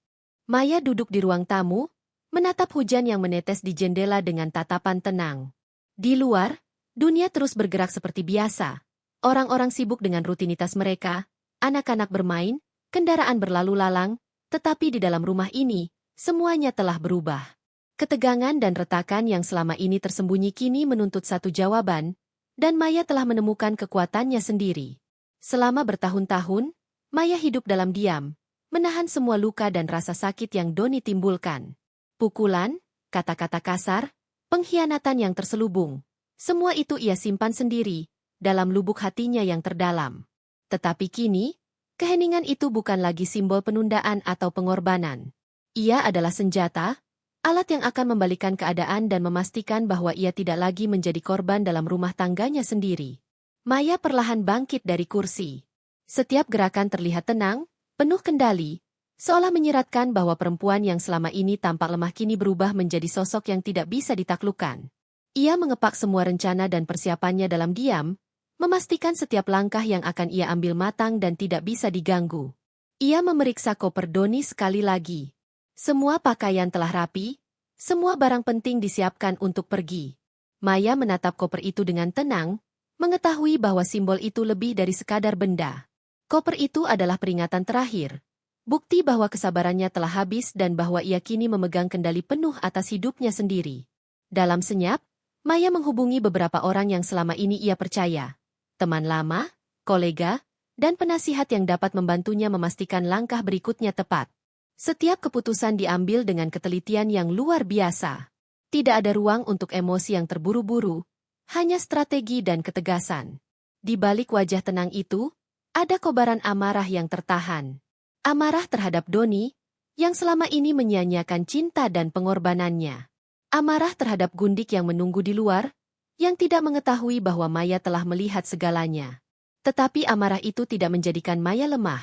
Maya duduk di ruang tamu, menatap hujan yang menetes di jendela dengan tatapan tenang. Di luar, dunia terus bergerak seperti biasa. Orang-orang sibuk dengan rutinitas mereka, anak-anak bermain, kendaraan berlalu lalang, tetapi di dalam rumah ini, semuanya telah berubah. Ketegangan dan retakan yang selama ini tersembunyi kini menuntut satu jawaban, dan Maya telah menemukan kekuatannya sendiri. Selama bertahun-tahun, Maya hidup dalam diam, menahan semua luka dan rasa sakit yang Doni timbulkan. Pukulan, kata-kata kasar, pengkhianatan yang terselubung, semua itu ia simpan sendiri, dalam lubuk hatinya yang terdalam. Tetapi kini, keheningan itu bukan lagi simbol penundaan atau pengorbanan. Ia adalah senjata, alat yang akan membalikan keadaan dan memastikan bahwa ia tidak lagi menjadi korban dalam rumah tangganya sendiri. Maya perlahan bangkit dari kursi. Setiap gerakan terlihat tenang, penuh kendali, seolah menyiratkan bahwa perempuan yang selama ini tampak lemah kini berubah menjadi sosok yang tidak bisa ditaklukkan. Ia mengepak semua rencana dan persiapannya dalam diam, memastikan setiap langkah yang akan ia ambil matang dan tidak bisa diganggu. Ia memeriksa koper Doni sekali lagi. Semua pakaian telah rapi, semua barang penting disiapkan untuk pergi. Maya menatap koper itu dengan tenang, mengetahui bahwa simbol itu lebih dari sekadar benda. Koper itu adalah peringatan terakhir. Bukti bahwa kesabarannya telah habis dan bahwa ia kini memegang kendali penuh atas hidupnya sendiri. Dalam senyap, Maya menghubungi beberapa orang yang selama ini ia percaya. Teman lama, kolega, dan penasihat yang dapat membantunya memastikan langkah berikutnya tepat. Setiap keputusan diambil dengan ketelitian yang luar biasa. Tidak ada ruang untuk emosi yang terburu-buru, hanya strategi dan ketegasan. Di balik wajah tenang itu, ada kobaran amarah yang tertahan. Amarah terhadap Doni, yang selama ini menyia-nyiakan cinta dan pengorbanannya. Amarah terhadap Gundik yang menunggu di luar, yang tidak mengetahui bahwa Maya telah melihat segalanya. Tetapi amarah itu tidak menjadikan Maya lemah.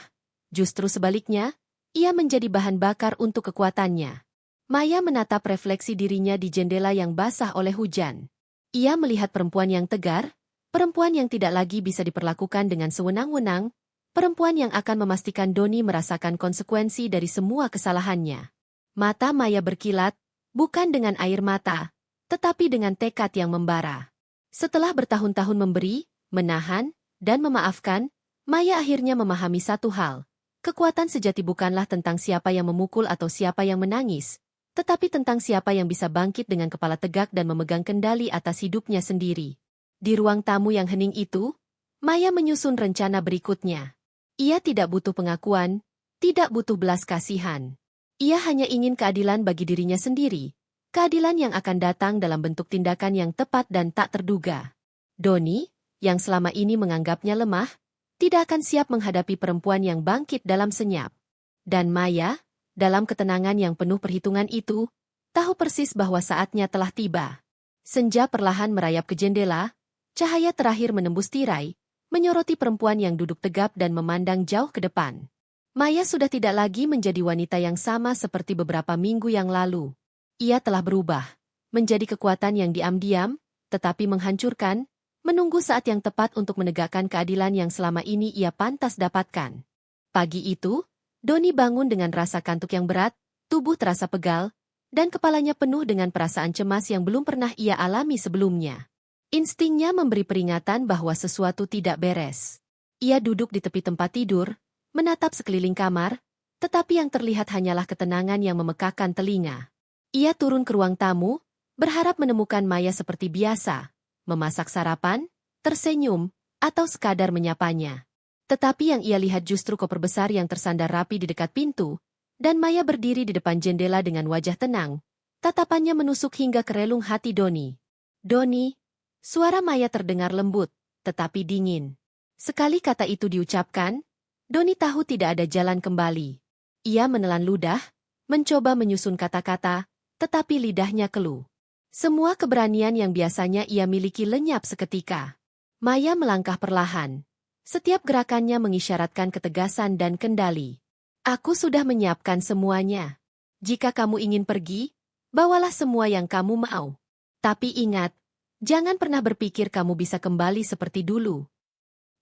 Justru sebaliknya, ia menjadi bahan bakar untuk kekuatannya. Maya menatap refleksi dirinya di jendela yang basah oleh hujan. Ia melihat perempuan yang tegar, perempuan yang tidak lagi bisa diperlakukan dengan sewenang-wenang, perempuan yang akan memastikan Doni merasakan konsekuensi dari semua kesalahannya. Mata Maya berkilat, bukan dengan air mata, tetapi dengan tekad yang membara. Setelah bertahun-tahun memberi, menahan, dan memaafkan, Maya akhirnya memahami satu hal. Kekuatan sejati bukanlah tentang siapa yang memukul atau siapa yang menangis, tetapi tentang siapa yang bisa bangkit dengan kepala tegak dan memegang kendali atas hidupnya sendiri. Di ruang tamu yang hening itu, Maya menyusun rencana berikutnya. Ia tidak butuh pengakuan, tidak butuh belas kasihan. Ia hanya ingin keadilan bagi dirinya sendiri, keadilan yang akan datang dalam bentuk tindakan yang tepat dan tak terduga. Doni, yang selama ini menganggapnya lemah, tidak akan siap menghadapi perempuan yang bangkit dalam senyap. Dan Maya, dalam ketenangan yang penuh perhitungan itu, tahu persis bahwa saatnya telah tiba. Senja perlahan merayap ke jendela, cahaya terakhir menembus tirai, menyoroti perempuan yang duduk tegap dan memandang jauh ke depan. Maya sudah tidak lagi menjadi wanita yang sama seperti beberapa minggu yang lalu. Ia telah berubah, menjadi kekuatan yang diam-diam, tetapi menghancurkan, menunggu saat yang tepat untuk menegakkan keadilan yang selama ini ia pantas dapatkan. Pagi itu, Doni bangun dengan rasa kantuk yang berat, tubuh terasa pegal, dan kepalanya penuh dengan perasaan cemas yang belum pernah ia alami sebelumnya. Instingnya memberi peringatan bahwa sesuatu tidak beres. Ia duduk di tepi tempat tidur, menatap sekeliling kamar, tetapi yang terlihat hanyalah ketenangan yang memekakkan telinga. Ia turun ke ruang tamu, berharap menemukan Maya seperti biasa, memasak sarapan, tersenyum, atau sekadar menyapanya. Tetapi yang ia lihat justru koper besar yang tersandar rapi di dekat pintu, dan Maya berdiri di depan jendela dengan wajah tenang. Tatapannya menusuk hingga ke relung hati Doni. Doni, suara Maya terdengar lembut, tetapi dingin. Sekali kata itu diucapkan, Doni tahu tidak ada jalan kembali. Ia menelan ludah, mencoba menyusun kata-kata, tetapi lidahnya keluh. Semua keberanian yang biasanya ia miliki lenyap seketika. Maya melangkah perlahan. Setiap gerakannya mengisyaratkan ketegasan dan kendali. Aku sudah menyiapkan semuanya. Jika kamu ingin pergi, bawalah semua yang kamu mau. Tapi ingat, jangan pernah berpikir kamu bisa kembali seperti dulu.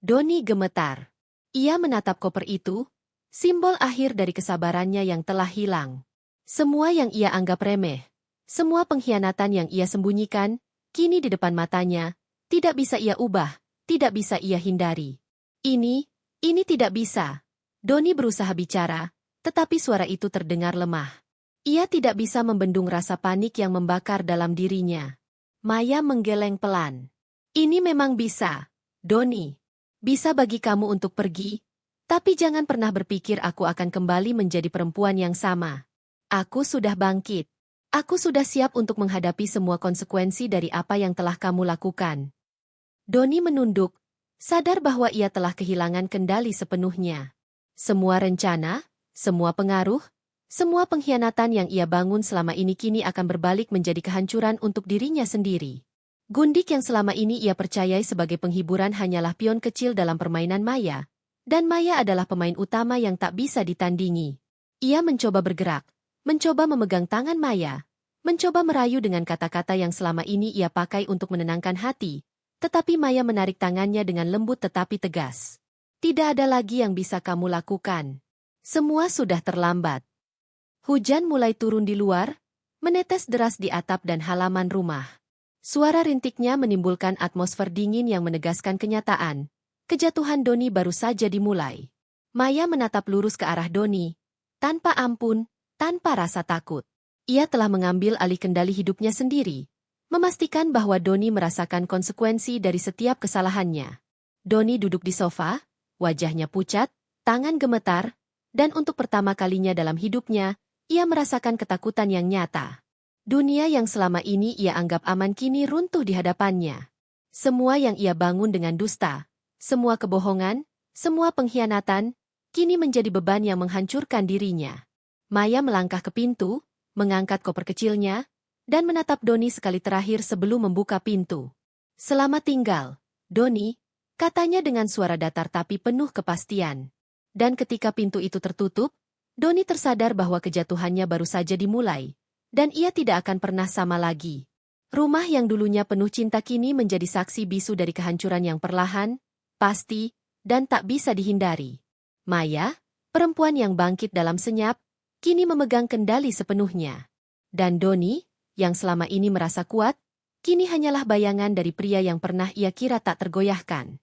Doni gemetar. Ia menatap koper itu, simbol akhir dari kesabarannya yang telah hilang. Semua yang ia anggap remeh, semua pengkhianatan yang ia sembunyikan, kini di depan matanya, tidak bisa ia ubah, tidak bisa ia hindari. Ini tidak bisa. Doni berusaha bicara, tetapi suara itu terdengar lemah. Ia tidak bisa membendung rasa panik yang membakar dalam dirinya. Maya menggeleng pelan. Ini memang bisa, Doni. Bisa bagi kamu untuk pergi, tapi jangan pernah berpikir aku akan kembali menjadi perempuan yang sama. Aku sudah bangkit. Aku sudah siap untuk menghadapi semua konsekuensi dari apa yang telah kamu lakukan. Doni menunduk, sadar bahwa ia telah kehilangan kendali sepenuhnya. Semua rencana, semua pengaruh, semua pengkhianatan yang ia bangun selama ini kini akan berbalik menjadi kehancuran untuk dirinya sendiri. Gundik yang selama ini ia percayai sebagai penghiburan hanyalah pion kecil dalam permainan Maya, dan Maya adalah pemain utama yang tak bisa ditandingi. Ia mencoba bergerak, mencoba memegang tangan Maya, mencoba merayu dengan kata-kata yang selama ini ia pakai untuk menenangkan hati, tetapi Maya menarik tangannya dengan lembut tetapi tegas. Tidak ada lagi yang bisa kamu lakukan. Semua sudah terlambat. Hujan mulai turun di luar, menetes deras di atap dan halaman rumah. Suara rintiknya menimbulkan atmosfer dingin yang menegaskan kenyataan. Kejatuhan Doni baru saja dimulai. Maya menatap lurus ke arah Doni, tanpa ampun, tanpa rasa takut. Ia telah mengambil alih kendali hidupnya sendiri, memastikan bahwa Doni merasakan konsekuensi dari setiap kesalahannya. Doni duduk di sofa, wajahnya pucat, tangan gemetar, dan untuk pertama kalinya dalam hidupnya, ia merasakan ketakutan yang nyata. Dunia yang selama ini ia anggap aman kini runtuh di hadapannya. Semua yang ia bangun dengan dusta, semua kebohongan, semua pengkhianatan, kini menjadi beban yang menghancurkan dirinya. Maya melangkah ke pintu, mengangkat koper kecilnya, dan menatap Doni sekali terakhir sebelum membuka pintu. "Selamat tinggal, Doni," katanya dengan suara datar tapi penuh kepastian. Dan ketika pintu itu tertutup, Doni tersadar bahwa kejatuhannya baru saja dimulai. Dan ia tidak akan pernah sama lagi. Rumah yang dulunya penuh cinta kini menjadi saksi bisu dari kehancuran yang perlahan, pasti, dan tak bisa dihindari. Maya, perempuan yang bangkit dalam senyap, kini memegang kendali sepenuhnya. Dan Doni, yang selama ini merasa kuat, kini hanyalah bayangan dari pria yang pernah ia kira tak tergoyahkan.